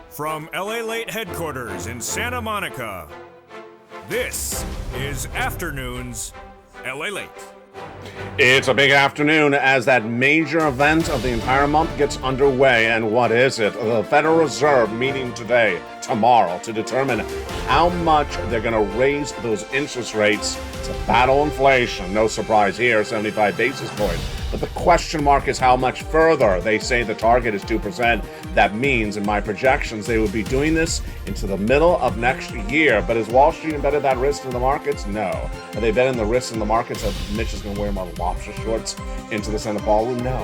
From LALATE headquarters in Santa Monica, this is Afternoons LALATE. It's a big afternoon as that major event of the entire month gets underway. And what is it? The Federal Reserve meeting tomorrow, to determine how much they're going to raise those interest rates to battle inflation. No surprise here, 75 basis points. But the question mark is how much further. They say the target is 2%. That means, in my projections, they would be doing this into the middle of next year. But is Wall Street embedded that risk in the markets? No. Are they betting the risk in the markets that Mitch is going to wear more lobster shorts into the Senate ballroom? No.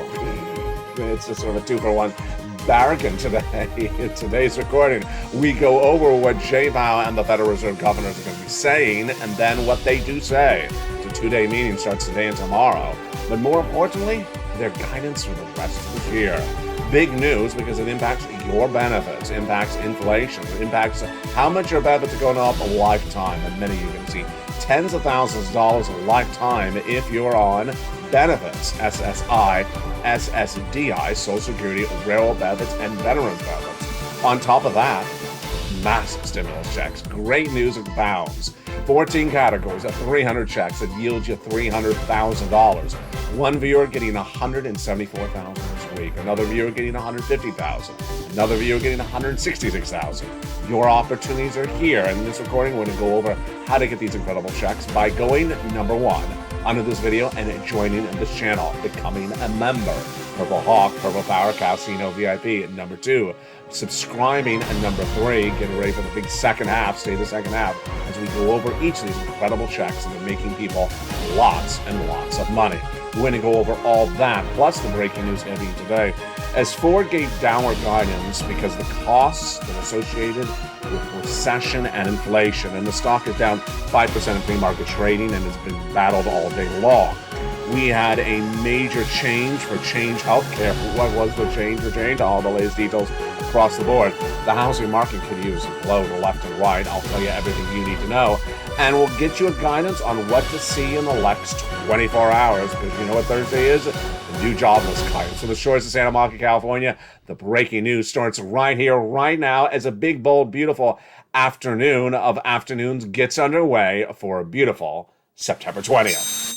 It's just sort of a 2-for-1 bargain today. In today's recording, we go over what Jay Powell and the Federal Reserve governors are going to be saying, and then what they do say. It's a 2-day meeting, starts today and tomorrow. But more importantly, their guidance for the rest of the year. Big news because it impacts your benefits, impacts inflation, impacts how much your benefits are going up a lifetime. And many of you can see tens of thousands of dollars a lifetime if you're on benefits, SSI, SSDI, Social Security, railroad benefits, and veterans benefits. On top of that, massive stimulus checks. Great news abounds. 14 categories of 300 checks that yield you $300,000. One viewer getting $174,000 this week. Another viewer getting $150,000. Another viewer getting $166,000. Your opportunities are here. And in this recording, we're going to go over how to get these incredible checks by going, number one, under this video and joining this channel, becoming a member. Purple Hawk, Purple Power, Casino VIP. And number two, subscribing. And number three, getting ready for the big second half, stay the second half, as we go over each of these incredible checks that are making people lots and lots of money. We're going to go over all that, plus the breaking news heavy today, as Ford gave downward guidance because the costs that are associated with recession and inflation, and the stock is down 5% in pre-market trading and has been battled all day long. We had a major change for Change Healthcare. What was the change for Change? All the latest details across the board. The housing market continues to blow to left and right. I'll tell you everything you need to know. And we'll get you a guidance on what to see in the next 24 hours, because you know what Thursday is? The new jobless claim. So the shores of Santa Monica, California, the breaking news starts right here, right now, as a big, bold, beautiful afternoon of afternoons gets underway for a beautiful September 20th.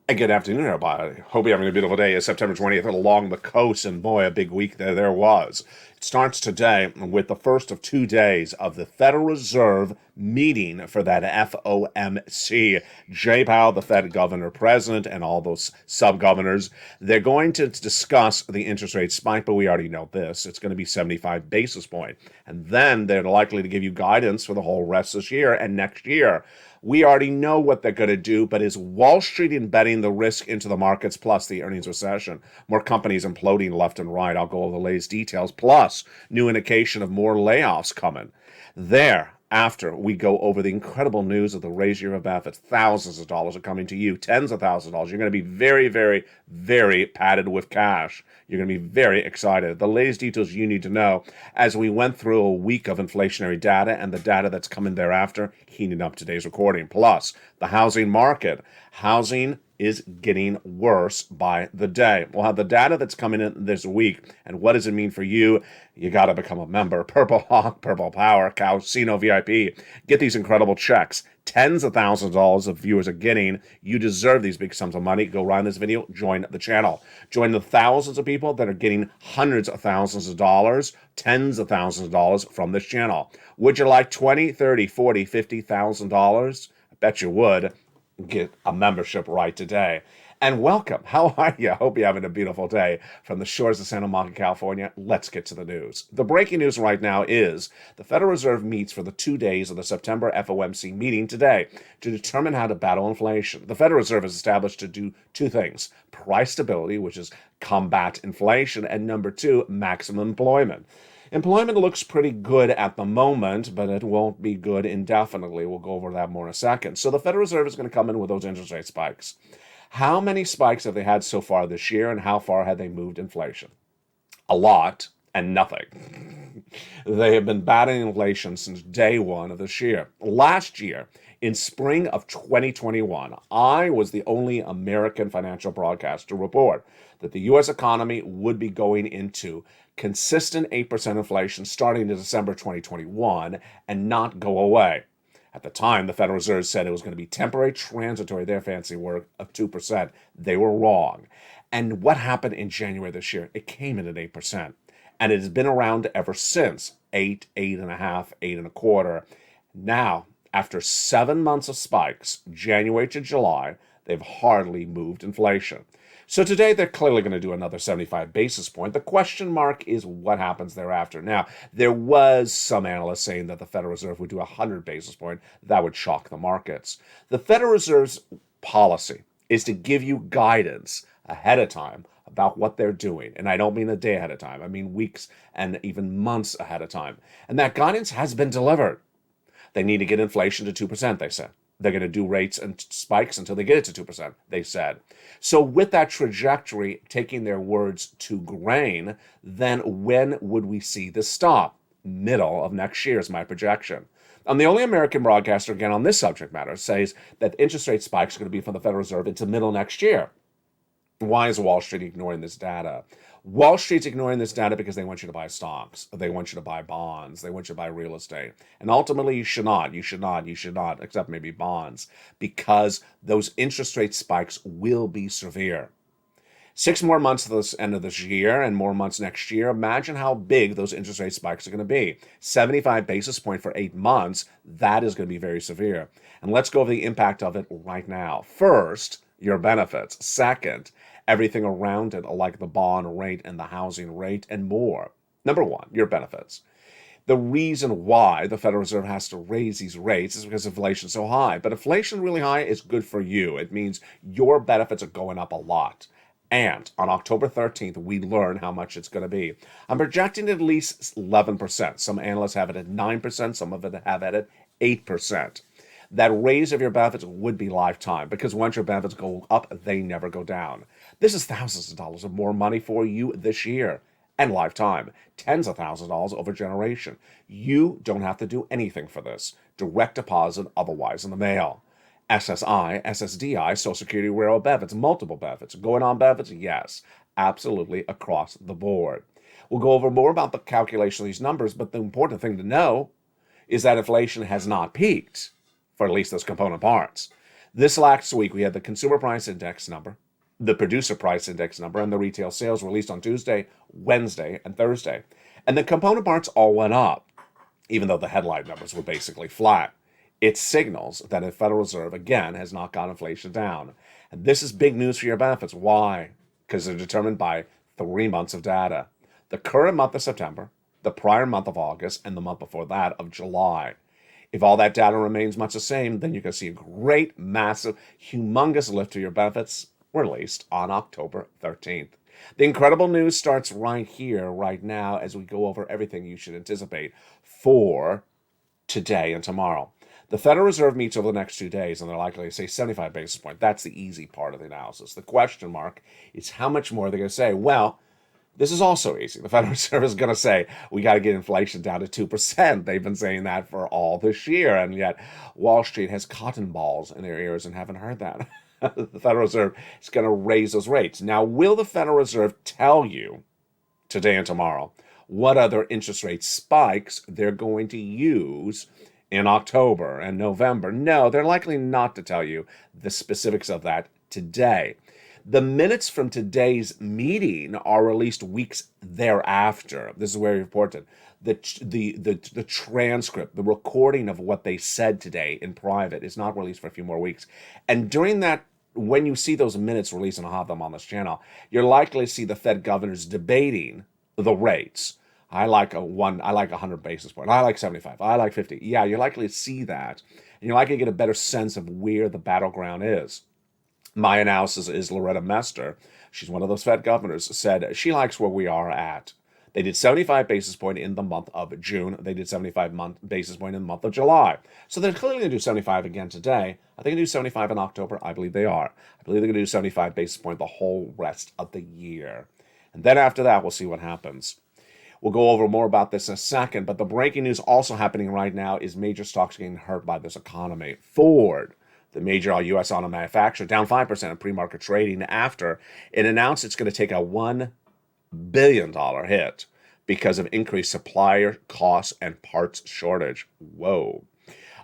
Good afternoon, everybody. Hope you're having a beautiful day. It's September 20th along the coast, and boy, a big week there was. It starts today with the first of 2 days of the Federal Reserve meeting for that FOMC. Jay Powell, the Fed governor, president, and all those sub-governors, they're going to discuss the interest rate spike, but we already know this. It's going to be 75 basis points. And then they're likely to give you guidance for the whole rest of this year and next year. We already know what they're going to do, but is Wall Street embedding the risk into the markets plus the earnings recession? More companies imploding left and right. I'll go over the latest details, plus new indication of more layoffs coming. Thereafter, we go over the incredible news of the raise your benefits. Thousands of dollars are coming to you, tens of thousands of dollars. You're going to be very, very, very padded with cash. You're going to be very excited. The latest details you need to know as we went through a week of inflationary data and the data that's coming thereafter, heating up today's recording. Plus, the housing market. Housing is getting worse by the day. We'll have the data that's coming in this week. And what does it mean for you? You got to become a member. Purple Hawk, Purple Power, Casino VIP. Get these incredible checks. Tens of thousands of dollars of viewers are getting. You deserve these big sums of money. Go around this video. Join the channel. Join the thousands of people that are getting hundreds of thousands of dollars, tens of thousands of dollars from this channel. Would you like $20, $30, $40, $50,000? I bet you would. Get a membership right today. And welcome. How are you? I hope you're having a beautiful day from the shores of Santa Monica, California. Let's get to the news. The breaking news right now is the Federal Reserve meets for the 2 days of the September FOMC meeting today to determine how to battle inflation. The Federal Reserve is established to do two things: price stability, which is combat inflation, and number two, maximum employment. Employment looks pretty good at the moment, but it won't be good indefinitely. We'll go over that more in a second. So the Federal Reserve is going to come in with those interest rate spikes. How many spikes have they had so far this year, and how far have they moved inflation? A lot and nothing. They have been battling inflation since day one of this year. Last year, in spring of 2021, I was the only American financial broadcaster to report that the U.S. economy would be going into consistent 8% inflation starting in December 2021 and not go away. At the time, the Federal Reserve said it was going to be temporary, transitory, their fancy word of 2%. They were wrong. And what happened in January this year? It came in at 8%. And it has been around ever since, 8, 8.5, 8.25. Now, after 7 months of spikes, January to July, they've hardly moved inflation. So today they're clearly going to do another 75 basis point. The question mark is what happens thereafter. Now, there was some analysts saying that the Federal Reserve would do 100 basis point. That would shock the markets. The Federal Reserve's policy is to give you guidance ahead of time about what they're doing. And I don't mean a day ahead of time. I mean weeks and even months ahead of time. And that guidance has been delivered. They need to get inflation to 2%, they said. They're going to do rates and spikes until they get it to 2%, they said. So with that trajectory, taking their words to grain, then when would we see this stop? Middle of next year is my projection. I'm the only American broadcaster, again, on this subject matter, says that interest rate spikes are going to be from the Federal Reserve into middle next year. Why is Wall Street ignoring this data? Wall Street's ignoring this data because they want you to buy stocks. They want you to buy bonds. They want you to buy real estate. And ultimately, you should not, except maybe bonds, because those interest rate spikes will be severe. 6 more months to the end of this year and more months next year. Imagine how big those interest rate spikes are going to be. 75 basis point for 8 months, that is going to be very severe. And let's go over the impact of it right now. First, your benefits. Second, everything around it, like the bond rate and the housing rate and more. Number one, your benefits. The reason why the Federal Reserve has to raise these rates is because inflation is so high. But inflation really high is good for you. It means your benefits are going up a lot. And on October 13th, we learn how much it's going to be. I'm projecting at least 11%. Some analysts have it at 9%. Some of it have it at 8%. That raise of your benefits would be lifetime, because once your benefits go up, they never go down. This is thousands of dollars of more money for you this year and lifetime. Tens of thousands of dollars over a generation. You don't have to do anything for this. Direct deposit, otherwise in the mail. SSI, SSDI, Social Security, railroad benefits, multiple benefits. Going on benefits? Yes, absolutely across the board. We'll go over more about the calculation of these numbers, but the important thing to know is that inflation has not peaked for at least those component parts. This last week, we had the Consumer Price Index number, the Producer Price Index number, and the retail sales released on Tuesday, Wednesday, and Thursday. And the component parts all went up, even though the headline numbers were basically flat. It signals that the Federal Reserve, again, has not got inflation down. And this is big news for your benefits. Why? Because they're determined by 3 months of data. The current month of September, the prior month of August, and the month before that of July. If all that data remains much the same, then you're going to see a great, massive, humongous lift to your benefits released on October 13th. The incredible news starts right here, right now, as we go over everything you should anticipate for today and tomorrow. The Federal Reserve meets over the next 2 days, and they're likely to say 75 basis points. That's the easy part of the analysis. The question mark is how much more they're going to say. Well, this is also easy. The Federal Reserve is going to say, we got to get inflation down to 2%. They've been saying that for all this year, and yet Wall Street has cotton balls in their ears and haven't heard that. The Federal Reserve is going to raise those rates. Now, will the Federal Reserve tell you today and tomorrow what other interest rate spikes they're going to use in October and November? No, they're likely not to tell you the specifics of that today. The minutes from today's meeting are released weeks thereafter. This is very important. The transcript, the recording of what they said today in private is not released for a few more weeks. And during that when you see those minutes released, and I'll have them on this channel, you're likely to see the Fed governors debating the rates. I like 100 basis points. I like 75. I like 50. Yeah, you're likely to see that. And you're likely to get a better sense of where the battleground is. My analysis is Loretta Mester. She's one of those Fed governors, said she likes where we are at. They did 75 basis point in the month of June. They did 75 basis point in the month of July. So they're clearly going to do 75 again today. Are they going to do 75 in October? I believe they are. I believe they're going to do 75 basis point the whole rest of the year. And then after that, we'll see what happens. We'll go over more about this in a second, but the breaking news also happening right now is major stocks getting hurt by this economy. Ford, the major U.S. auto manufacturer, down 5% in pre-market trading after it announced it's going to take a $1 billion hit because of increased supplier costs and parts shortage. Whoa.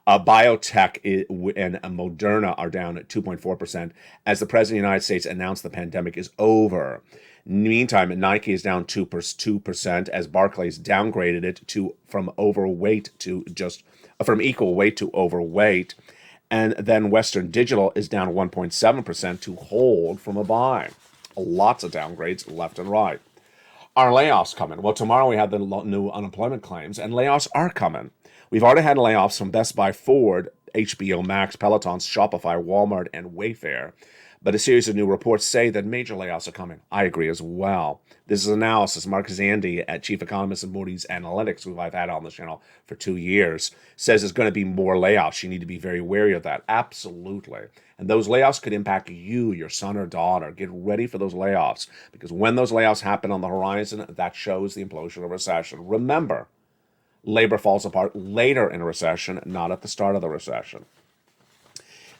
Biotech and Moderna are down at 2.4% as the President of the United States announced the pandemic is over. Meantime, Nike is down 2% as Barclays downgraded it from equal weight to overweight. And then Western Digital is down 1.7% to hold from a buy. Lots of downgrades left and right. Are layoffs coming? Well, tomorrow we have the new unemployment claims, and layoffs are coming. We've already had layoffs from Best Buy, Ford, HBO Max, Peloton, Shopify, Walmart, and Wayfair. But a series of new reports say that major layoffs are coming. I agree as well. This is analysis. Mark Zandi, chief economist of Moody's Analytics, who I've had on the channel for 2 years, says there's going to be more layoffs. You need to be very wary of that. Absolutely. And those layoffs could impact you, your son or daughter. Get ready for those layoffs, because when those layoffs happen on the horizon, that shows the implosion of recession. Remember, labor falls apart later in a recession, not at the start of the recession.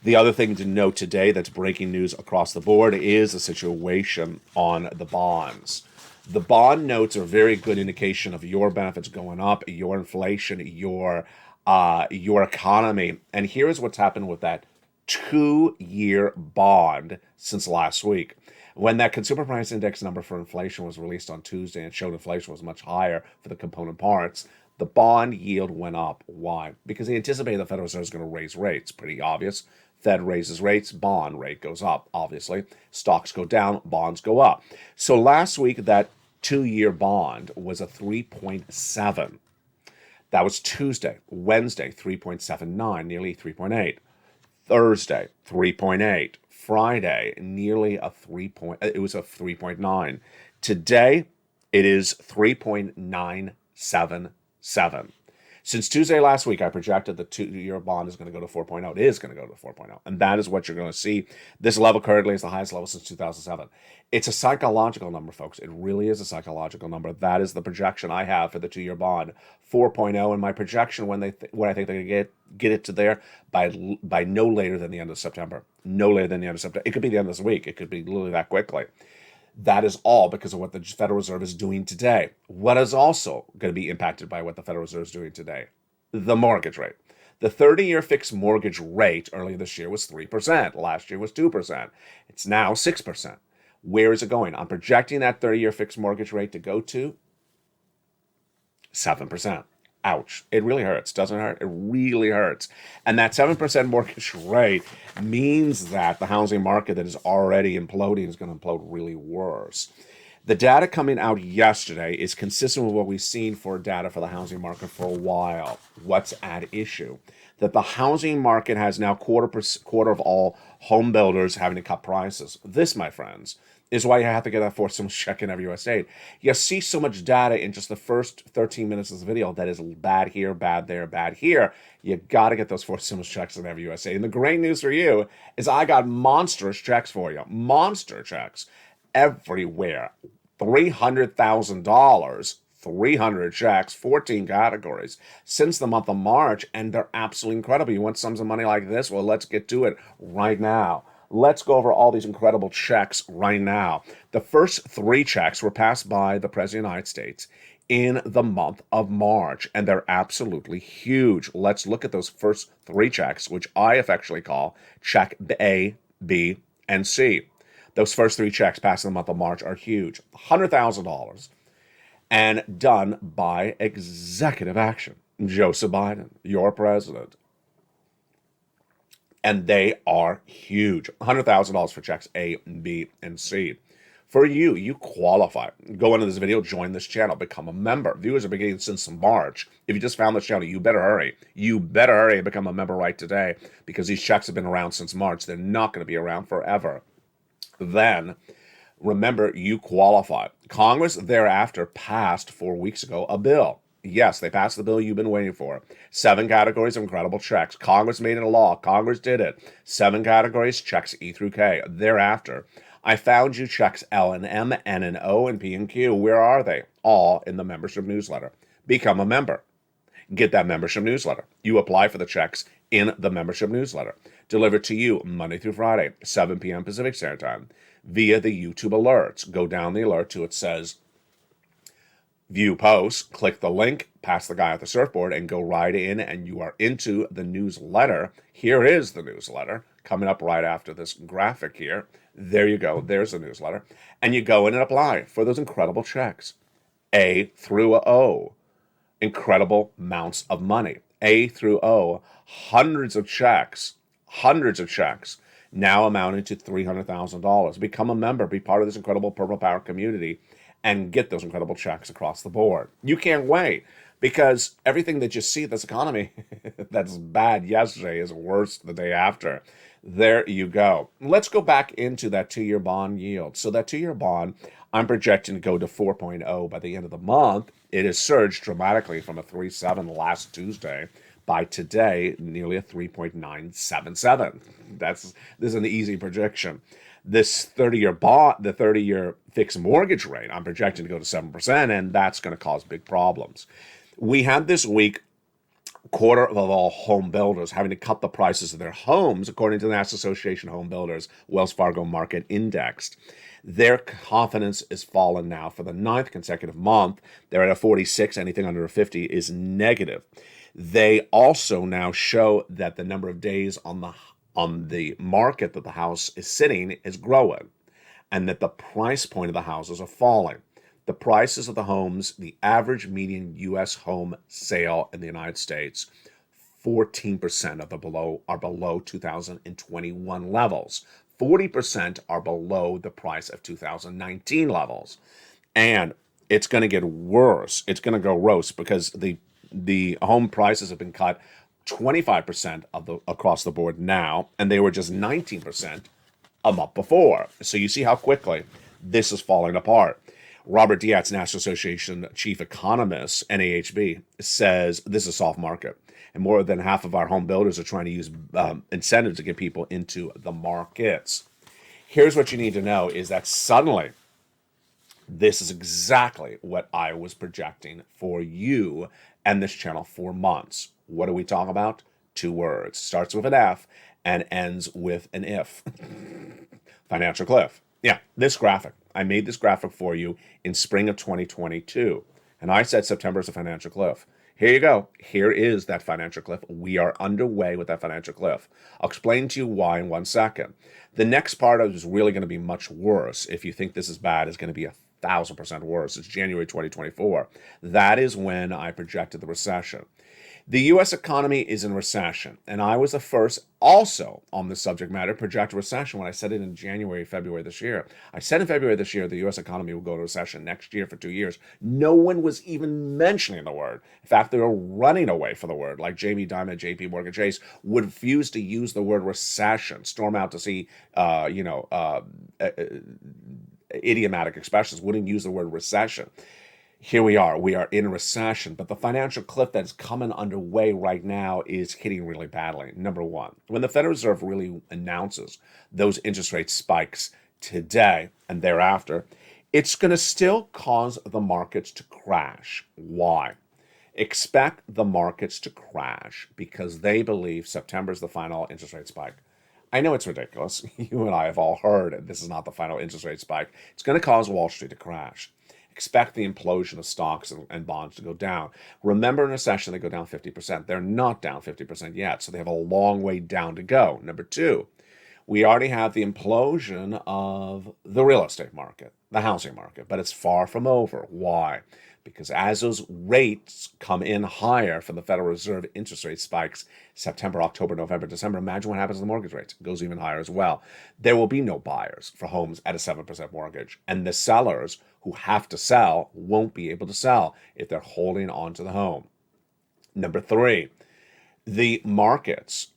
The other thing to note today that's breaking news across the board is the situation on the bonds. The bond notes are a very good indication of your benefits going up, your inflation, your economy. And here's what's happened with that 2-year bond since last week. When that consumer price index number for inflation was released on Tuesday and showed inflation was much higher for the component parts, the bond yield went up. Why? Because they anticipated the Federal Reserve is going to raise rates. Pretty obvious. Fed raises rates, bond rate goes up, obviously. Stocks go down, bonds go up. So last week, that 2-year bond was a 3.7. That was Tuesday. Wednesday, 3.79, nearly 3.8. Thursday, 3.8. Friday, nearly a 3.9. Today, it is 3.977. Since Tuesday last week, I projected the 2-year bond is going to go to 4.0. It is going to go to 4.0. And that is what you're going to see. This level currently is the highest level since 2007. It's a psychological number, folks. It really is a psychological number. That is the projection I have for the 2-year bond, 4.0. And my projection when I think they're going to get it to there by no later than the end of September. No later than the end of September. It could be the end of this week. It could be literally that quickly. That is all because of what the Federal Reserve is doing today. What is also going to be impacted by what the Federal Reserve is doing today? The mortgage rate. The 30-year fixed mortgage rate earlier this year was 3%. Last year was 2%. It's now 6%. Where is it going? I'm projecting that 30-year fixed mortgage rate to go to 7%. Ouch. It really hurts. Doesn't it hurt? It really hurts. And that 7% mortgage rate means that the housing market that is already imploding is going to implode really worse. The data coming out yesterday is consistent with what we've seen for data for the housing market for a while. What's at issue? That the housing market has now quarter of all home builders having to cut prices. This, my friends, is why you have to get that forced stimulus check in every U.S. state. You see so much data in just the first 13 minutes of the video that is bad here, bad there, bad here. You got to get those forced stimulus checks in every U.S. state. And the great news for you is I got monstrous checks for you. Monster checks everywhere. $300,000, 300 checks, 14 categories since the month of March, and they're absolutely incredible. You want sums of money like this? Well, let's get to it right now. Let's go over all these incredible checks right now. The first 3 checks were passed by the President of the United States in the month of March, and they're absolutely huge. Let's look at those first 3 checks, which I affectionately call check A, B, and C. Those first 3 checks passed in the month of March are huge. $100,000 and done by executive action. Joseph Biden, your president. and they are huge. $100,000 for checks A, B, and C. For you, you qualify. Go into this video, join this channel, become a member. Viewers are beginning since March. If you just found this channel, you better hurry. You better hurry and become a member right today, because these checks have been around since March. They're not going to be around forever. Then, remember, you qualify. Congress thereafter passed 4 weeks ago a bill. Yes, they passed the bill you've been waiting for. 7 categories of incredible checks. Congress made it a law. Congress did it. 7 categories, checks E through K. Thereafter, I found you checks L and M, N and O, and P and Q. Where are they? All in the membership newsletter. Become a member. Get that membership newsletter. You apply for the checks in the membership newsletter. Delivered to you Monday through Friday, 7 p.m. Pacific Standard Time, via the YouTube alerts. Go down the alert to it says view posts, click the link, pass the guy at the surfboard, and go right in, and you are into the newsletter. Here is the newsletter coming up right after this graphic here. There you go. There's the newsletter. And you go in and apply for those incredible checks. A through O. Incredible amounts of money. A through O. Hundreds of checks, now amounting to $300,000. Become a member. Be part of this incredible Purple Power community and get those incredible checks across the board. You can't wait, because everything that you see this economy that's bad yesterday is worse the day after. There you go. Let's go back into that 2-year bond yield. So that 2-year bond, I'm projecting to go to 4.0 by the end of the month. It has surged dramatically from a 3.7 last Tuesday. By today, nearly a 3.977. This is an easy projection. This 30-year bond, the 30-year fixed mortgage rate, I'm projecting to go to 7%, and that's going to cause big problems. We had this week quarter of all home builders having to cut the prices of their homes, according to the National Association of Home Builders Wells Fargo Market Index. Their confidence is fallen now for the 9th consecutive month. They're at a 46. Anything under a 50 is negative. They also now show that the number of days on the market that the house is sitting is growing, and that the price point of the houses are falling. The prices of the homes, the average median U.S. home sale in the United States, 14% are below 2021 levels. 40% are below the price of 2019 levels. And it's going to get worse. It's going to go roast, because the home prices have been cut 25% across the board now, and they were just 19% a month before. So you see how quickly this is falling apart. Robert Dietz, National Association Chief Economist, NAHB, says this is a soft market, and more than half of our home builders are trying to use incentives to get people into the markets. Here's what you need to know is that suddenly, this is exactly what I was projecting for you and this channel for months. What do we talk about? 2 words. Starts with an F and ends with an if. Financial cliff. Yeah, this graphic. I made this graphic for you in spring of 2022. And I said September is a financial cliff. Here you go. Here is that financial cliff. We are underway with that financial cliff. I'll explain to you why in 1 second. The next part is really going to be much worse. If you think this is bad, it's going to be 1,000% worse. It's January 2024. That is when I projected the recession. The U.S. economy is in recession, and I was the first also on this subject matter to project a recession when I said it in January, February this year. I said in February this year the U.S. economy will go to recession next year for 2 years. No one was even mentioning the word. In fact, they were running away from the word, like Jamie Dimon, J.P. Morgan Chase would refuse to use the word recession, storm out to see, idiomatic expressions, wouldn't use the word recession. Here we are in a recession, but the financial cliff that's coming underway right now is hitting really badly. Number one, when the Federal Reserve really announces those interest rate spikes today and thereafter, it's going to still cause the markets to crash. Why? Expect the markets to crash because they believe September is the final interest rate spike. I know it's ridiculous. You and I have all heard this is not the final interest rate spike. It's going to cause Wall Street to crash. Expect the implosion of stocks and bonds to go down. Remember, in a recession, they go down 50%. They're not down 50% yet, so they have a long way down to go. Number two, We already have the implosion of the real estate market, the housing market, but it's far from over. Why? Because as those rates come in higher for the Federal Reserve interest rate spikes September, October, November, December, imagine what happens to the mortgage rates. It goes even higher as well. There will be no buyers for homes at a 7% mortgage. And the sellers who have to sell won't be able to sell if they're holding on to the home. Number three, the markets.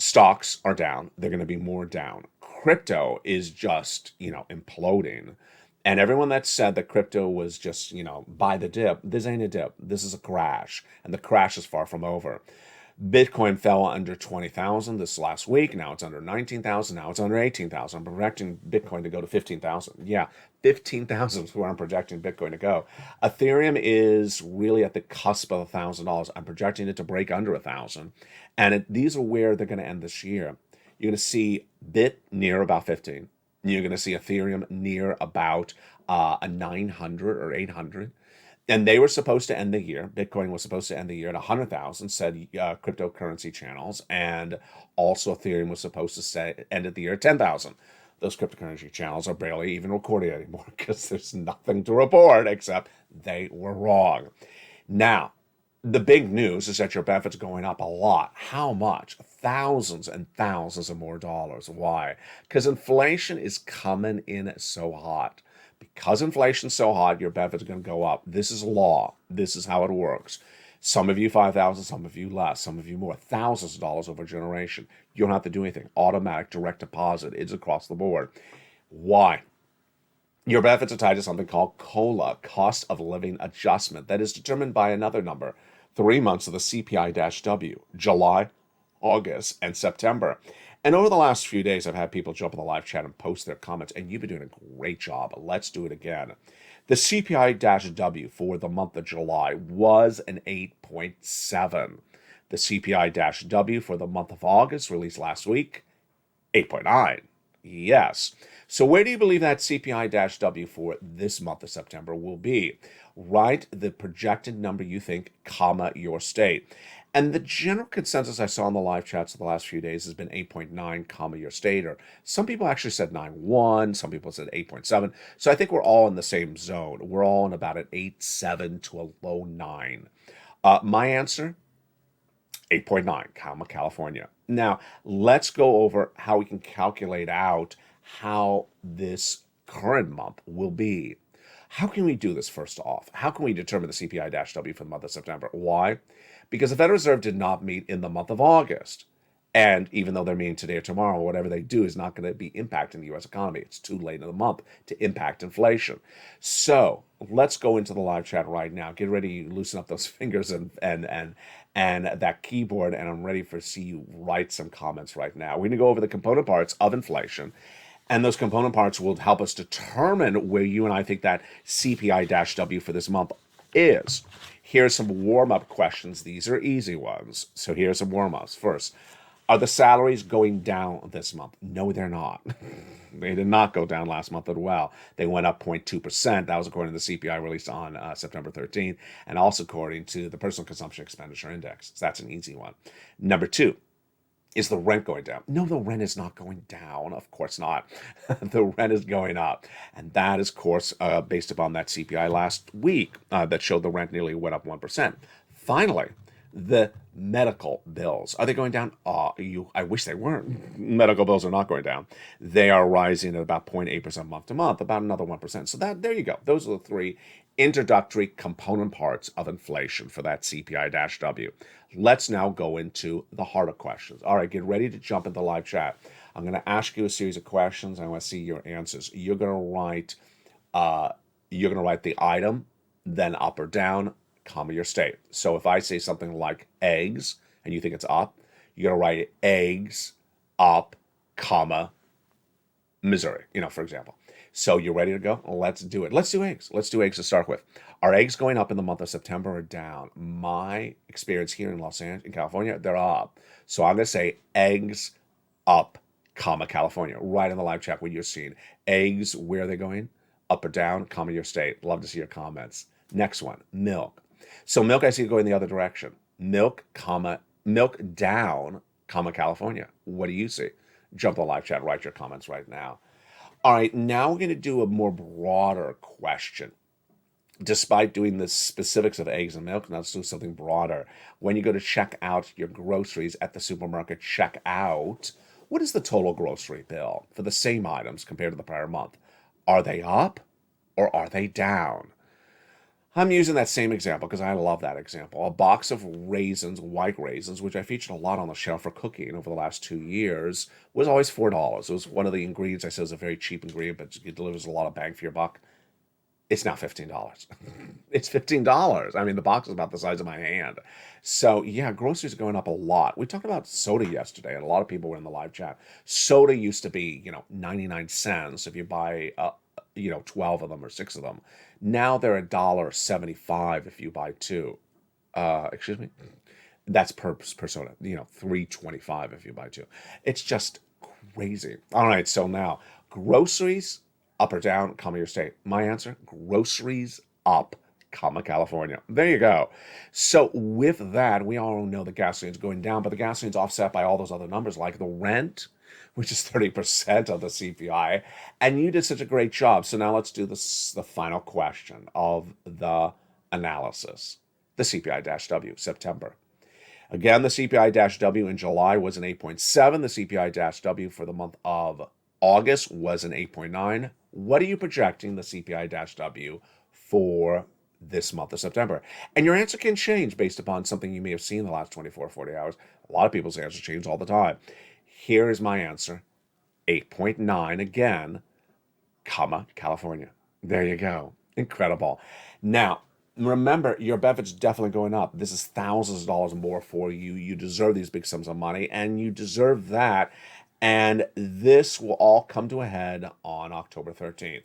Stocks are down. They're going to be more down. Crypto is just, imploding. And everyone that said that crypto was just, buy the dip, this ain't a dip. This is a crash. And the crash is far from over. Bitcoin fell under 20,000 this last week. Now it's under 19,000. Now it's under 18,000. I'm projecting Bitcoin to go to 15,000. Yeah, 15,000 is where I'm projecting Bitcoin to go. Ethereum is really at the cusp of $1,000. I'm projecting it to break under 1,000. And these are where they're going to end this year. You're going to see Bit near about 15. You're going to see Ethereum near about a 900 or 800. And they were supposed to end the year, Bitcoin was supposed to end the year at 100,000, said cryptocurrency channels, and also Ethereum was supposed to end the year at 10,000. Those cryptocurrency channels are barely even recorded anymore because there's nothing to report except they were wrong. Now, the big news is that your benefit's going up a lot. How much? Thousands and thousands of more dollars. Why? Because inflation is coming in so hot. Because inflation's so hot, your benefits are going to go up. This is law. This is how it works. Some of you 5,000, some of you less, some of you more. Thousands of dollars over a generation. You don't have to do anything. Automatic direct deposit. It's across the board. Why? Your benefits are tied to something called COLA, cost of living adjustment, that is determined by another number, 3 months of the CPI-W, July, August, and September. And over the last few days, I've had people jump in the live chat and post their comments, and you've been doing a great job. Let's do it again. The CPI-W for the month of July was an 8.7. The CPI-W for the month of August, released last week, 8.9. Yes. So where do you believe that CPI-W for this month of September will be? Write the projected number you think, comma, your state. And the general consensus I saw in the live chats of the last few days has been 8.9, comma, your state. Or some people actually said 9.1. Some people said 8.7. So I think we're all in the same zone. We're all in about an 8.7 to a low 9. My answer, 8.9, comma, California. Now, let's go over how we can calculate out how this current month will be. How can we do this first off? How can we determine the CPI-W for the month of September? Why? Because the Federal Reserve did not meet in the month of August. And even though they're meeting today or tomorrow, whatever they do is not going to be impacting the U.S. economy. It's too late in the month to impact inflation. So let's go into the live chat right now. Get ready to loosen up those fingers and that keyboard, and I'm ready to see you write some comments right now. We're going to go over the component parts of inflation. And those component parts will help us determine where you and I think that CPI-W for this month is. Here's some warm-up questions. These are easy ones. So here's some warm-ups. First, are the salaries going down this month? No, they're not. They did not go down last month as well. They went up 0.2%. That was according to the CPI released on September 13th, and also according to the Personal Consumption Expenditure Index. So that's an easy one. Number two, is the rent going down? No, the rent is not going down. Of course not. The rent is going up. And that is, of course, based upon that CPI last week that showed the rent nearly went up 1%. Finally, the medical bills. Are they going down? I wish they weren't. Medical bills are not going down. They are rising at about 0.8% month to month, about another 1%. So there you go. Those are the three introductory component parts of inflation for that CPI-W. Let's now go into the harder questions. All right, get ready to jump into the live chat. I'm going to ask you a series of questions. I want to see your answers. You're going to write the item, then up or down, comma, your state. So if I say something like eggs and you think it's up, you're going to write eggs, up, comma, Missouri, for example. So you're ready to go? Let's do it. Let's do eggs. Let's do eggs to start with. Are eggs going up in the month of September or down? My experience here in Los Angeles, in California, they're up. So I'm going to say eggs up, comma, California. Right in the live chat what you're seeing. Eggs, where are they going? Up or down, comma, your state. Love to see your comments. Next one, milk. So milk, I see it going the other direction. Milk, comma, milk down, comma, California. What do you see? Jump to the live chat, write your comments right now. All right, now we're going to do a more broader question. Despite doing the specifics of eggs and milk, now let's do something broader. When you go to check out your groceries at the supermarket checkout, what is the total grocery bill for the same items compared to the prior month? Are they up or are they down? I'm using that same example because I love that example. A box of raisins, white raisins, which I featured a lot on the show for cooking over the last 2 years, was always $4. It was one of the ingredients I said is a very cheap ingredient, but it delivers a lot of bang for your buck. It's now $15. It's $15. I mean, the box is about the size of my hand. So, yeah, groceries are going up a lot. We talked about soda yesterday, and a lot of people were in the live chat. Soda used to be, 99 cents if you buy, 12 of them or 6 of them. Now they're $1.75 if you buy 2. Excuse me? That's per soda. $3.25 if you buy 2. It's just crazy. All right, so now, groceries, up or down, comma your state. My answer, groceries up, comma California. There you go. So with that, we all know the gasoline's going down, but the gasoline's offset by all those other numbers like the rent, which is 30% of the CPI. And you did such a great job. So now let's do the final question of the analysis. The CPI-W, September. Again, the CPI-W in July was an 8.7. The CPI-W for the month of August was an 8.9. What are you projecting the CPI-W for this month of September? And your answer can change based upon something you may have seen in the last 24, 40 hours. A lot of people's answers change all the time. Here is my answer. 8.9 again, comma, California. There you go. Incredible. Now, remember, your benefit's definitely going up. This is thousands of dollars more for you. You deserve these big sums of money, and you deserve that. And this will all come to a head on October 13th.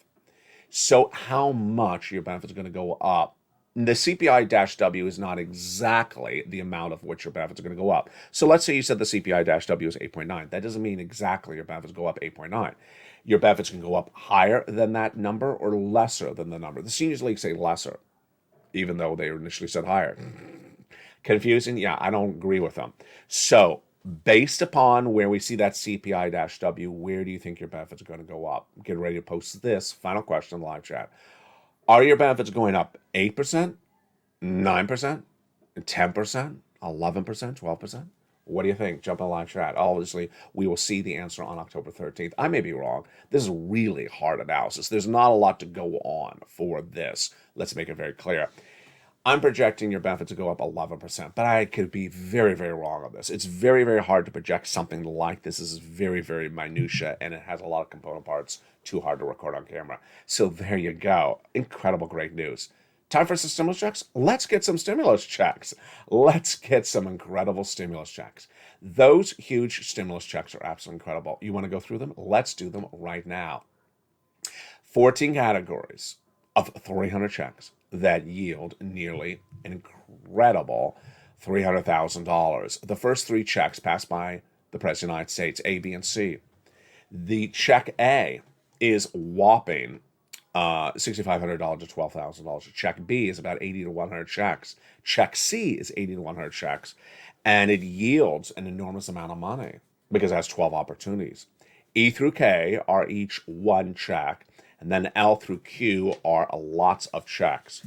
So how much your benefits are going to go up? The CPI-W is not exactly the amount of which your benefits are going to go up. So let's say you said the CPI-W is 8.9. That doesn't mean exactly your benefits go up 8.9. Your benefits can go up higher than that number or lesser than the number. The seniors league say lesser, even though they initially said higher. Confusing? Yeah, I don't agree with them. So based upon where we see that CPI-W, where do you think your benefits are going to go up? Get ready to post this final question in the live chat. Are your benefits going up 8%, 9%, 10%, 11%, 12%? What do you think? Jump in the live chat. Obviously, we will see the answer on October 13th. I may be wrong. This is really hard analysis. There's not a lot to go on for this. Let's make it very clear. I'm projecting your benefits to go up 11%, but I could be very, very wrong on this. It's very, very hard to project something like this. This is very, very minutia, and it has a lot of component parts. Too hard to record on camera. So there you go. Incredible, great news. Time for some stimulus checks? Let's get some stimulus checks. Let's get some incredible stimulus checks. Those huge stimulus checks are absolutely incredible. You want to go through them? Let's do them right now. 14 categories of 300 checks that yield nearly an incredible $300,000. The first 3 checks passed by the President of the United States, A, B, and C. The check A is whopping $6,500 to $12,000. Check B is about 80 to 100 checks. Check C is 80 to 100 checks. And it yields an enormous amount of money because it has 12 opportunities. E through K are each 1 check. And then L through Q are lots of checks.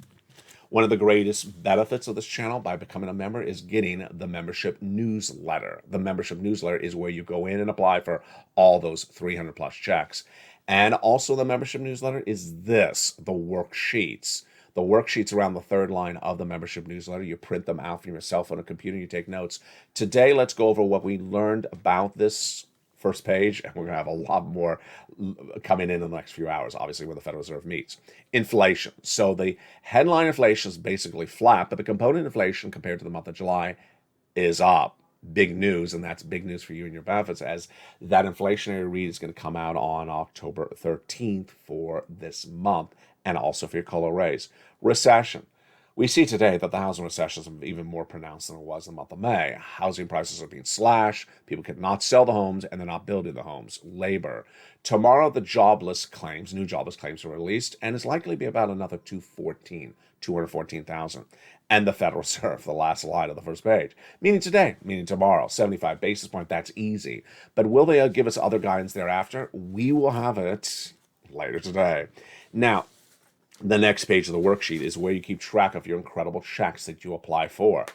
One of the greatest benefits of this channel by becoming a member is getting the membership newsletter. The membership newsletter is where you go in and apply for all those 300 plus checks. And also the membership newsletter is this, the worksheets. The worksheets around the 3rd line of the membership newsletter. You print them out from your cell phone or computer, you take notes. Today, let's go over what we learned about this first page, and we're going to have a lot more coming in the next few hours, obviously, when the Federal Reserve meets. Inflation. So the headline inflation is basically flat, but the component inflation compared to the month of July is up. Big news, and that's big news for you and your benefits, as that inflationary read is going to come out on October 13th for this month, and also for your COLA raise. Recession. We see today that the housing recession is even more pronounced than it was in the month of May. Housing prices are being slashed. People cannot sell the homes, and they're not building the homes. Labor. Tomorrow, the new jobless claims are released, and it's likely to be about another 214,000. And the Federal Reserve, the last line of the first page. Meaning today, meaning tomorrow, 75 basis point, that's easy. But will they give us other guidance thereafter? We will have it later today. Now, the next page of the worksheet is where you keep track of your incredible checks that you apply for.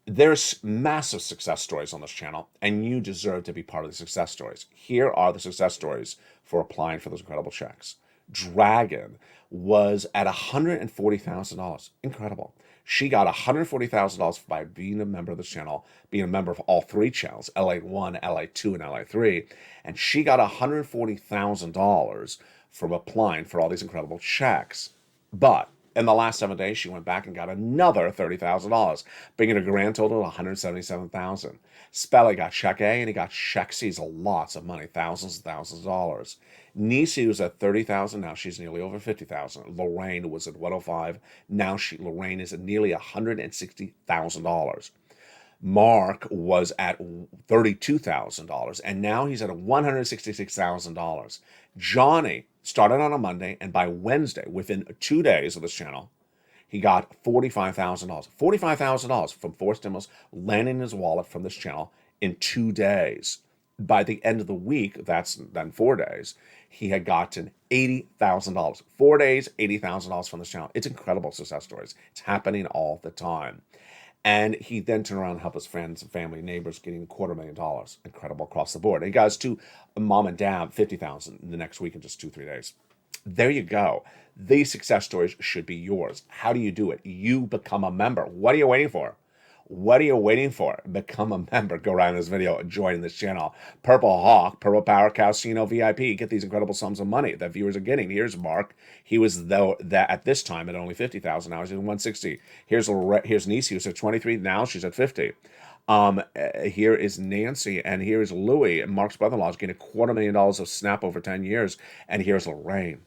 There's massive success stories on this channel, and you deserve to be part of the success stories. Here are the success stories for applying for those incredible checks. Dragon was at $140,000. Incredible. She got $140,000 by being a member of this channel, being a member of all three channels, LA1, LA2, and LA3. And she got $140,000 from applying for all these incredible checks. But in the last 7 days, she went back and got another $30,000, bringing a grand total of $177,000. Spelly got check A and he got check C's, lots of money, thousands and thousands of dollars. Nisi was at $30,000, now she's nearly over $50,000. Lorraine was at $105,000, now Lorraine is at nearly $160,000. Mark was at $32,000, and now he's at $166,000. Johnny started on a Monday, and by Wednesday, within 2 days of this channel, he got $45,000. $45,000 from 4 stimulus landing in his wallet from this channel in 2 days. By the end of the week, that's then 4 days, he had gotten $80,000. 4 days, $80,000 from this channel. It's incredible success stories. It's happening all the time. And he then turned around and helped his friends and family, neighbors, getting $250,000. Incredible across the board. And he got to mom and dad $50,000 the next week in just 2-3 days. There you go. These success stories should be yours. How do you do it? You become a member. What are you waiting for? What are you waiting for? Become a member. Go around this video and join this channel. Purple Hawk, Purple Power Casino VIP. Get these incredible sums of money that viewers are getting. Here's Mark. He was that at this time at only $50,000. Now he's at $160,000. Here's Nisi, who's at $23,000. Now she's at $50,000. Here is Nancy, and here is Louie. Mark's brother-in-law is getting $250,000 of Snap over 10 years. And here's Lorraine.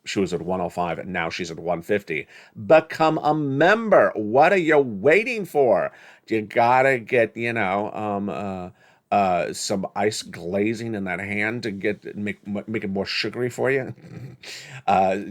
She was at $105,000, and now she's at $150,000. Become a member. What are you waiting for? You gotta get, some ice glazing in that hand to make it more sugary for you.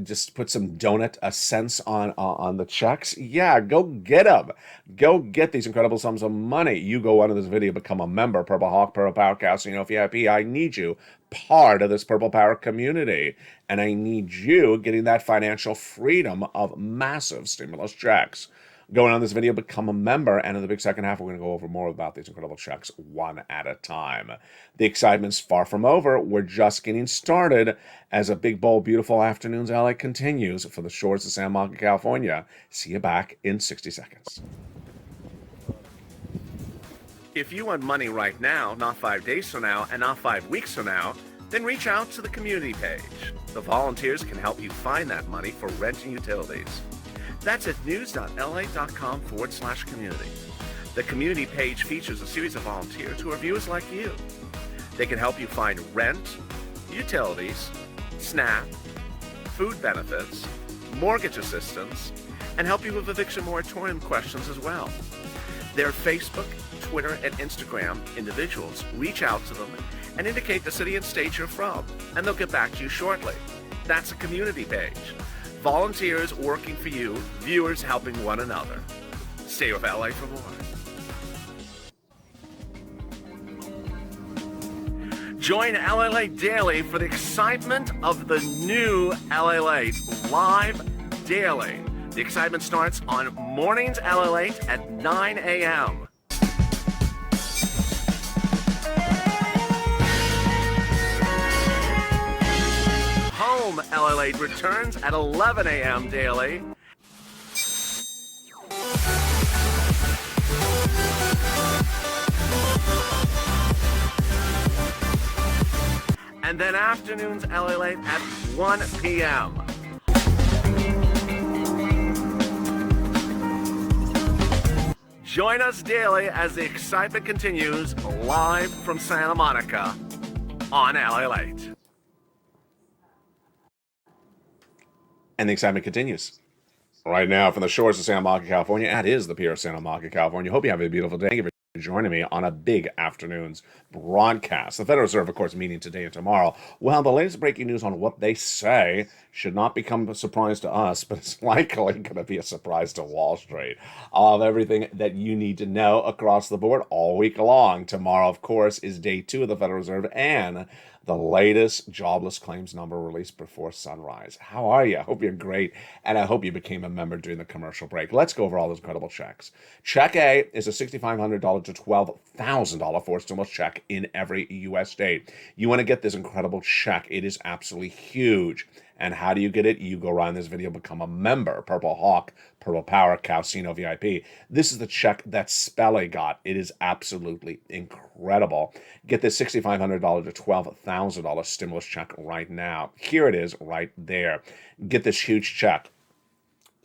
Just put some donut scents on the checks. Yeah, go get them. Go get these incredible sums of money. You go under this video, become a member. Purple Hawk, Purple Power Casino VIP. I need you part of this Purple Power community, and I need you getting that financial freedom of massive stimulus checks. Going on this video, become a member, and in the big second half, we're going to go over more about these incredible checks one at a time. The excitement's far from over. We're just getting started as a big, bold, beautiful afternoon's LA continues for the shores of Santa Monica, California. See you back in 60 seconds. If you want money right now, not 5 days from now, and not 5 weeks from now, then reach out to the community page. The volunteers can help you find that money for rent and utilities. That's at news.la.com/community. The community page features a series of volunteers who are viewers like you. They can help you find rent, utilities, SNAP, food benefits, mortgage assistance, and help you with eviction moratorium questions as well. Their Facebook, Twitter, and Instagram individuals reach out to them and indicate the city and state you're from, and they'll get back to you shortly. That's a community page. Volunteers working for you, viewers helping one another. Stay with LA for more. Join LALATE Daily for the excitement of the new LALATE live daily. The excitement starts on mornings LALATE at 9 a.m. Home LALATE returns at 11 a.m. daily. And then afternoons LALATE at 1 p.m. Join us daily as the excitement continues live from Santa Monica on LALATE. And the excitement continues. Right now from the shores of Santa Monica, California. That is the Pier of Santa Monica, California. Hope you have a beautiful day. Thank you for joining me on a big afternoon's broadcast. The Federal Reserve, of course, meeting today and tomorrow. Well, the latest breaking news on what they say should not become a surprise to us, but it's likely going to be a surprise to Wall Street. I'll have everything that you need to know across the board all week long. Tomorrow, of course, is day 2 of the Federal Reserve and the latest jobless claims number released before sunrise. How are you? I hope you're great, and I hope you became a member during the commercial break. Let's go over all those incredible checks. Check A is a $6,500 to $12,000 forced stimulus check in every U.S. state. You want to get this incredible check. It is absolutely huge. And how do you get it? You go around this video, become a member. Purple Hawk, Purple Power, Casino VIP. This is the check that Spelly got. It is absolutely incredible. Get this $6,500 to $12,000 stimulus check right now. Here it is right there. Get this huge check.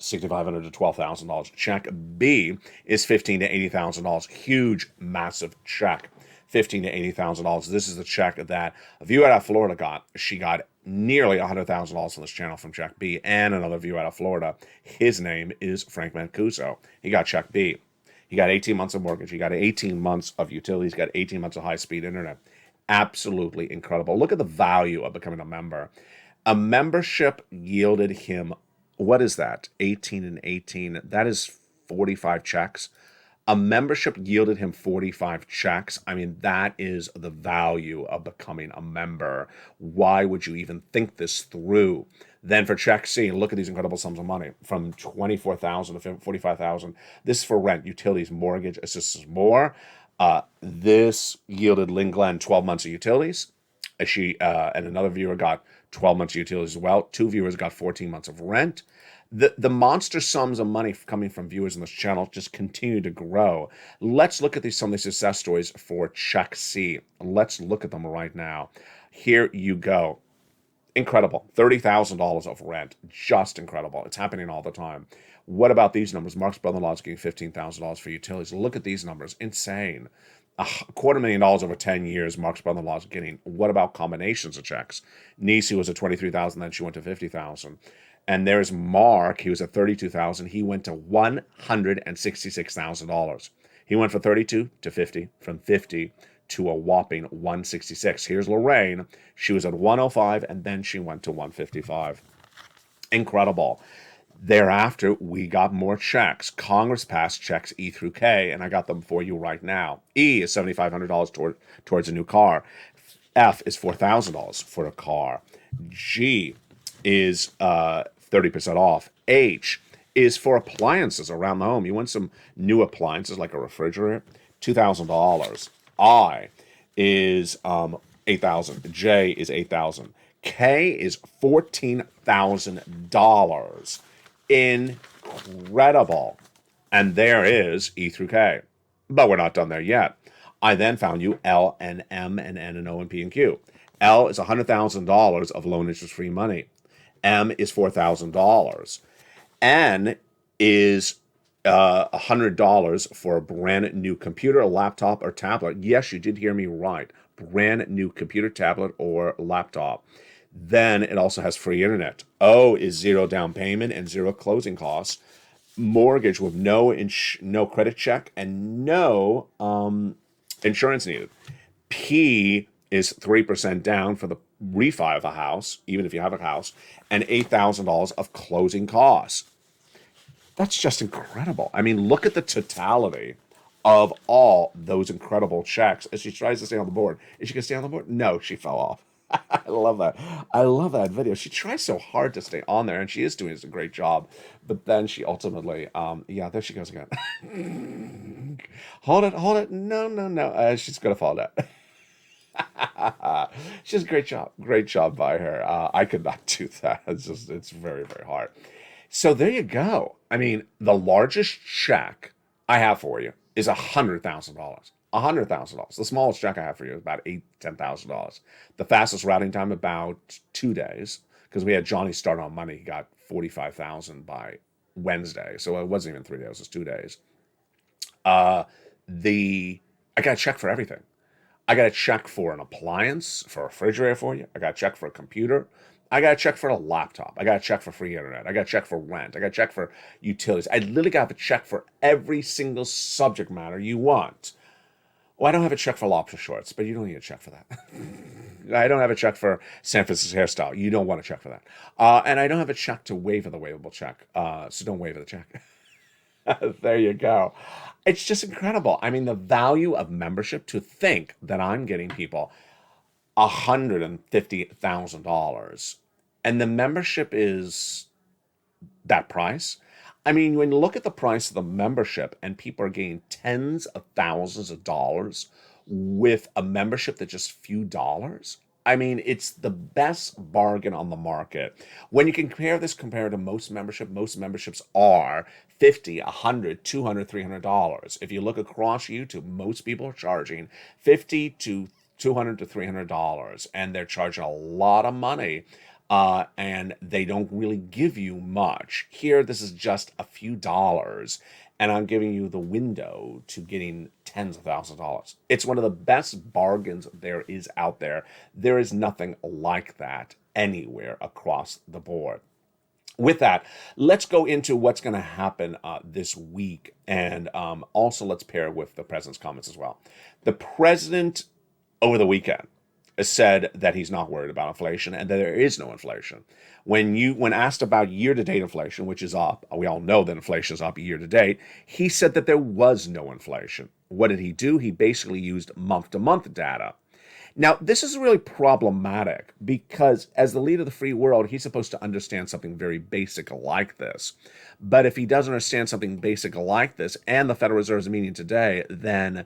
$6,500 to $12,000. Check B is $15,000 to $80,000. Huge, massive check. $15,000 to $80,000. This is the check that a viewer out of Florida got. She got nearly $100,000 on this channel from check B, and another viewer out of Florida. His name is Frank Mancuso. He got check B. He got 18 months of mortgage. He got 18 months of utilities. He got 18 months of high-speed internet. Absolutely incredible. Look at the value of becoming a member. A membership yielded him, what is that? 18 and 18. That is 45 checks. A membership yielded him 45 checks. I mean, that is the value of becoming a member. Why would you even think this through? Then for check C, look at these incredible sums of money from $24,000 to $45,000. This is for rent, utilities, mortgage, assistance, more. This yielded Lynn Glenn 12 months of utilities. And another viewer got 12 months of utilities as well. 2 viewers got 14 months of rent. The monster sums of money coming from viewers in this channel just continue to grow. Let's look at some of these success stories for check C. Let's look at them right now. Here you go. Incredible. $30,000 of rent. Just incredible. It's happening all the time. What about these numbers? Mark's brother-in-law is getting $15,000 for utilities. Look at these numbers. Insane. $250,000 over 10 years, Mark's brother-in-law is getting. What about combinations of checks? Nisi was at $23,000, then she went to $50,000. And there's Mark, he was at $32,000. He went to $166,000. He went from 32 to 50, from 50 to a whopping 166. Here's Lorraine. She was at 105, and then she went to 155. Incredible. Thereafter, we got more checks. Congress passed checks E through K, and I got them for you right now. E is $7,500 towards a new car. F is $4,000 for a car. G is 30% off. H is for appliances around the home. You want some new appliances like a refrigerator? $2,000. I is $8,000. J is $8,000. K is $14,000. Incredible. And there is E through K. But we're not done there yet. I then found you L and M and N and O and P and Q. L is $100,000 of loan interest-free money. M is $4,000. N is $100 for a brand new computer, a laptop, or tablet. Yes, you did hear me right. Brand new computer, tablet, or laptop. Then it also has free internet. O is 0 down payment and 0 closing costs. Mortgage with no credit check and no insurance needed. P is 3% down for the refi of a house, even if you have a house, and $8,000 of closing costs. That's just incredible. I mean, look at the totality of all those incredible checks as she tries to stay on the board. Is she going to stay on the board? No, she fell off. I love that. I love that video. She tries so hard to stay on there, and she is doing a great job. But then she ultimately, yeah, there she goes again. Hold it. No. She's going to fall down. She's a great job by her. I could not do that. It's very, very hard. So there you go. I mean, the largest check I have for you is $100,000. $100,000. The smallest check I have for you is about $10,000. The fastest routing time about 2 days, because we had Johnny start on Monday. He got $45,000 by Wednesday, so it wasn't even 3 days. It was 2 days. I got a check for everything. I got a check for an appliance, for a refrigerator for you. I got a check for a computer. I got a check for a laptop. I got a check for free internet. I got a check for rent. I got a check for utilities. I literally got a check for every single subject matter you want. Well, I don't have a check for lobster shorts, but you don't need a check for that. I don't have a check for San Francisco hairstyle. You don't want a check for that. And I don't have a check to waive the waivable check. So don't waive the check. There you go. It's just incredible. I mean, the value of membership, to think that I'm getting people $150,000 and the membership is that price. I mean, when you look at the price of the membership and people are getting tens of thousands of dollars with a membership that's just few dollars, I mean, it's the best bargain on the market. When you compare this compared to most memberships are $50, $100, $200, $300. If you look across YouTube, most people are charging $50 to $200 to $300, and they're charging a lot of money. And they don't really give you much. Here, this is just a few dollars, and I'm giving you the window to getting tens of thousands of dollars. It's one of the best bargains there is out there. There is nothing like that anywhere across the board. With that, let's go into what's going to happen this week, and also let's pair it with the president's comments as well. The president, over the weekend, said that he's not worried about inflation and that there is no inflation. When asked about year-to-date inflation, which is up, we all know that inflation is up year-to-date, he said that there was no inflation. What did he do? He basically used month-to-month data. Now, this is really problematic because as the leader of the free world, he's supposed to understand something very basic like this. But if he doesn't understand something basic like this, and the Federal Reserve is meeting today, then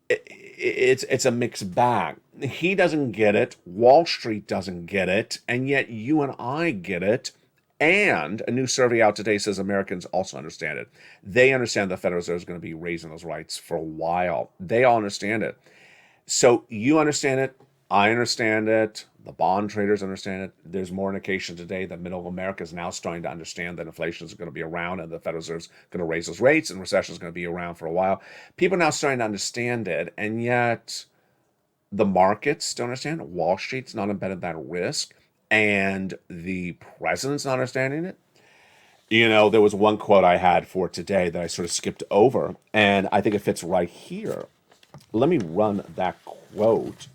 it's a mixed bag. He doesn't get it. Wall Street doesn't get it. And yet you and I get it. And a new survey out today says Americans also understand it. They understand the Federal Reserve is going to be raising those rates for a while. They all understand it. So you understand it. I understand it. The bond traders understand it. There's more indication today that middle America is now starting to understand that inflation is going to be around and the Federal Reserve is going to raise those rates and recession is going to be around for a while. People are now starting to understand it, and yet the markets don't understand it. Wall Street's not embedded that risk, and the president's not understanding it. You know, there was one quote I had for today that I sort of skipped over, and I think it fits right here. Let me run that quote.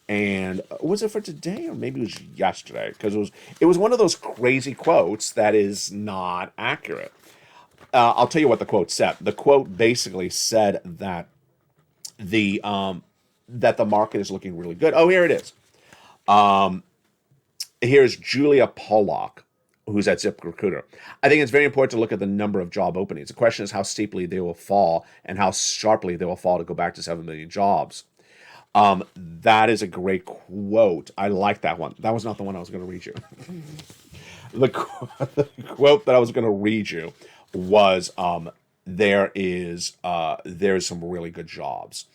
And was it for today or maybe it was yesterday? Because it was one of those crazy quotes that is not accurate. I'll tell you what the quote said. The quote basically said that the market is looking really good. Oh, here it is. Here's Julia Pollock, who's at ZipRecruiter. I think it's very important to look at the number of job openings. The question is how steeply they will fall and how sharply they will fall to go back to 7 million jobs. That is a great quote. I like that one. That was not the one I was going to read you. The quote that I was going to read you was, there's some really good jobs.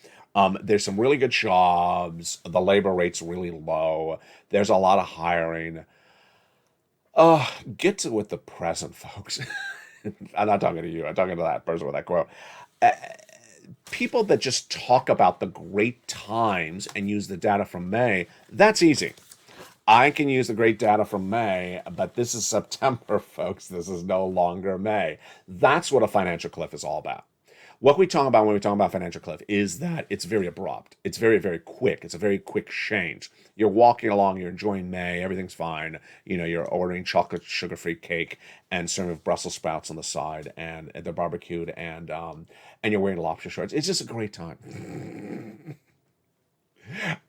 There's some really good jobs. The labor rate's really low. There's a lot of hiring. Get to with the present, folks. I'm not talking to you. I'm talking to that person with that quote. People that just talk about the great times and use the data from May, that's easy. I can use the great data from May, but this is September, folks. This is no longer May. That's what a financial cliff is all about. What we talk about when we talk about financial cliff is that it's very abrupt. It's very, very quick. It's a very quick change. You're walking along, you're enjoying May, everything's fine. You know, you're ordering chocolate sugar-free cake and serving Brussels sprouts on the side, and they're barbecued, and you're wearing lobster shorts. It's just a great time.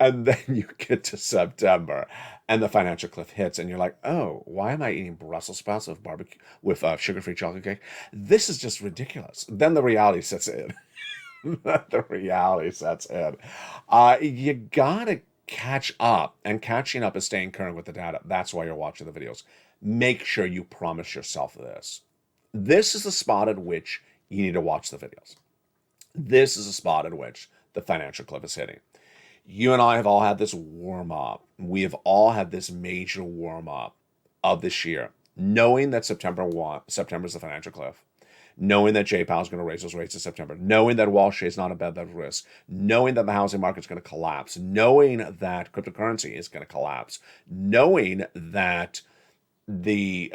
And then you get to September, and the financial cliff hits, and you're like, "Oh, why am I eating Brussels sprouts with barbecue with sugar-free chocolate cake? This is just ridiculous." Then the reality sets in. The reality sets in. You gotta catch up, and catching up is staying current with the data. That's why you're watching the videos. Make sure you promise yourself this. This is the spot at which you need to watch the videos. This is a spot at which the financial cliff is hitting. You and I have all had this warm-up. We have all had this major warm-up of this year, knowing that September is the financial cliff, knowing that J Powell is going to raise those rates in September, knowing that Wall Street is not a bed of risk, knowing that the housing market is going to collapse, knowing that cryptocurrency is going to collapse, knowing that the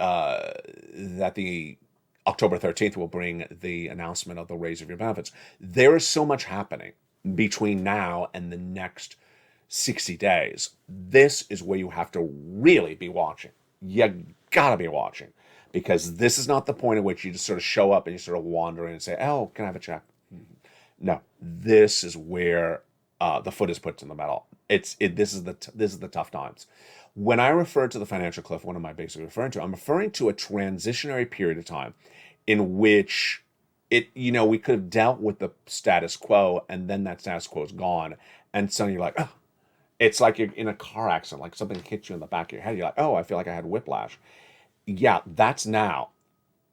October 13th will bring the announcement of the raise of your benefits. There is so much happening between now and the next 60 days. This is where you have to really be watching. You gotta be watching, because this is not the point at which you just sort of show up and you sort of wander in and say, "Oh, can I have a check?" No, this is where the foot is put to the metal. This is the tough times. When I refer to the financial cliff, what am I basically referring to? I'm referring to a transitionary period of time in which we could have dealt with the status quo, and then that status quo is gone, and suddenly you're like, oh, it's like you're in a car accident, like something hits you in the back of your head. You're like, oh, I feel like I had whiplash. Yeah, that's now.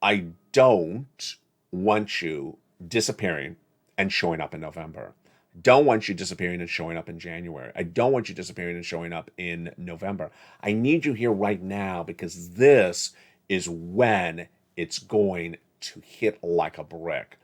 I don't want you disappearing and showing up in November. Don't want you disappearing and showing up in January. I don't want you disappearing and showing up in November. I need you here right now, because this is when it's going to hit like a brick.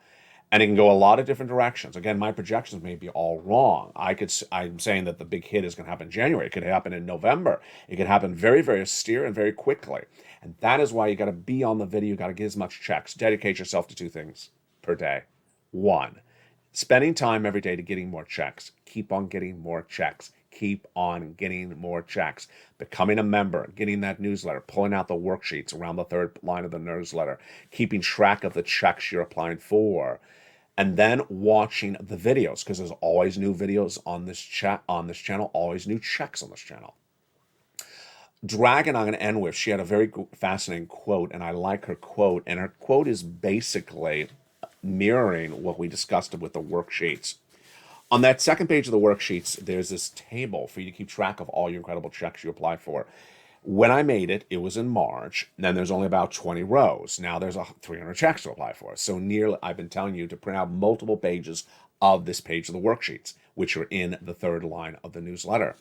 And it can go a lot of different directions. Again, my projections may be all wrong. I'm saying that the big hit is going to happen in January. It could happen in November. It could happen very, very austere and very quickly. And that is why you got to be on the video. You got to get as much checks. Dedicate yourself to 2 things per day. 1, spending time every day to getting more checks. Keep on getting more checks. Keep on getting more checks. Becoming a member, getting that newsletter, pulling out the worksheets around the 3rd line of the newsletter, keeping track of the checks you're applying for, and then watching the videos, because there's always new videos on this channel, always new checks on this channel. Dragon, I'm going to end with, she had a very fascinating quote, and I like her quote, and her quote is basically mirroring what we discussed with the worksheets. On that second page of the worksheets, there's this table for you to keep track of all your incredible checks you apply for. When I made it, it was in March, and then there's only about 20 rows. Now there's 300 checks to apply for. So I've been telling you to print out multiple pages of this page of the worksheets, which are in the 3rd line of the newsletter.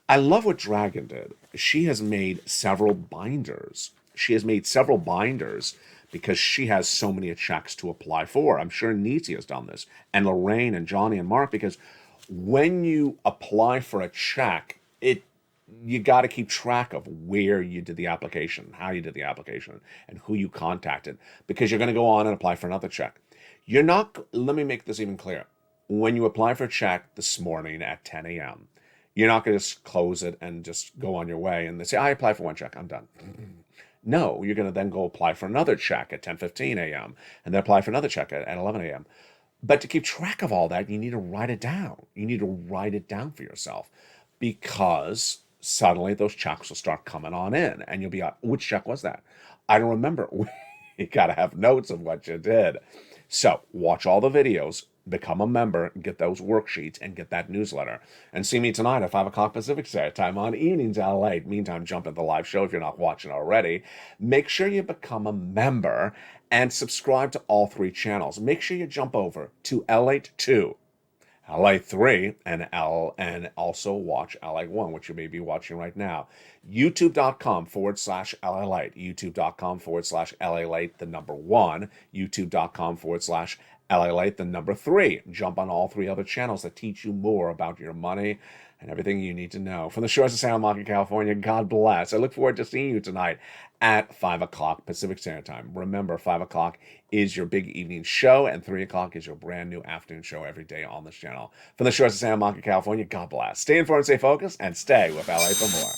I love what Dragon did. She has made several binders. Because she has so many checks to apply for. I'm sure Nisi has done this, and Lorraine and Johnny and Mark, because when you apply for a check, you got to keep track of where you did the application, how you did the application, and who you contacted, because you're going to go on and apply for another check. Let me make this even clearer. When you apply for a check this morning at 10 a.m., you're not going to just close it and just go on your way and say, I applied for one check, I'm done. No, you're going to then go apply for another check at 10:15 a.m. and then apply for another check at 11 a.m. But to keep track of all that, you need to write it down. You need to write it down for yourself, because suddenly those checks will start coming on in, and you'll be like, which check was that? I don't remember. You got to have notes of what you did. So watch all the videos, become a member, get those worksheets, and get that newsletter. And see me tonight at 5 o'clock Pacific Standard Time on Evenings LALATE. Meantime, jump into the live show if you're not watching already. Make sure you become a member and subscribe to all 3 channels. Make sure you jump over to LALATE 2, LALATE 3, and also watch LALATE 1, which you may be watching right now. YouTube.com/LALATE. YouTube.com/LALATE, the number 1. YouTube.com/LALATE, the number 3. Jump on all 3 other channels that teach you more about your money and everything you need to know. From the shores of Santa Monica, California, God bless. I look forward to seeing you tonight at 5 o'clock Pacific Standard Time. Remember, 5 o'clock is your big evening show, and 3 o'clock is your brand new afternoon show every day on this channel. From the shores of Santa Monica, California, God bless. Stay informed, stay focused, and stay with LA for more.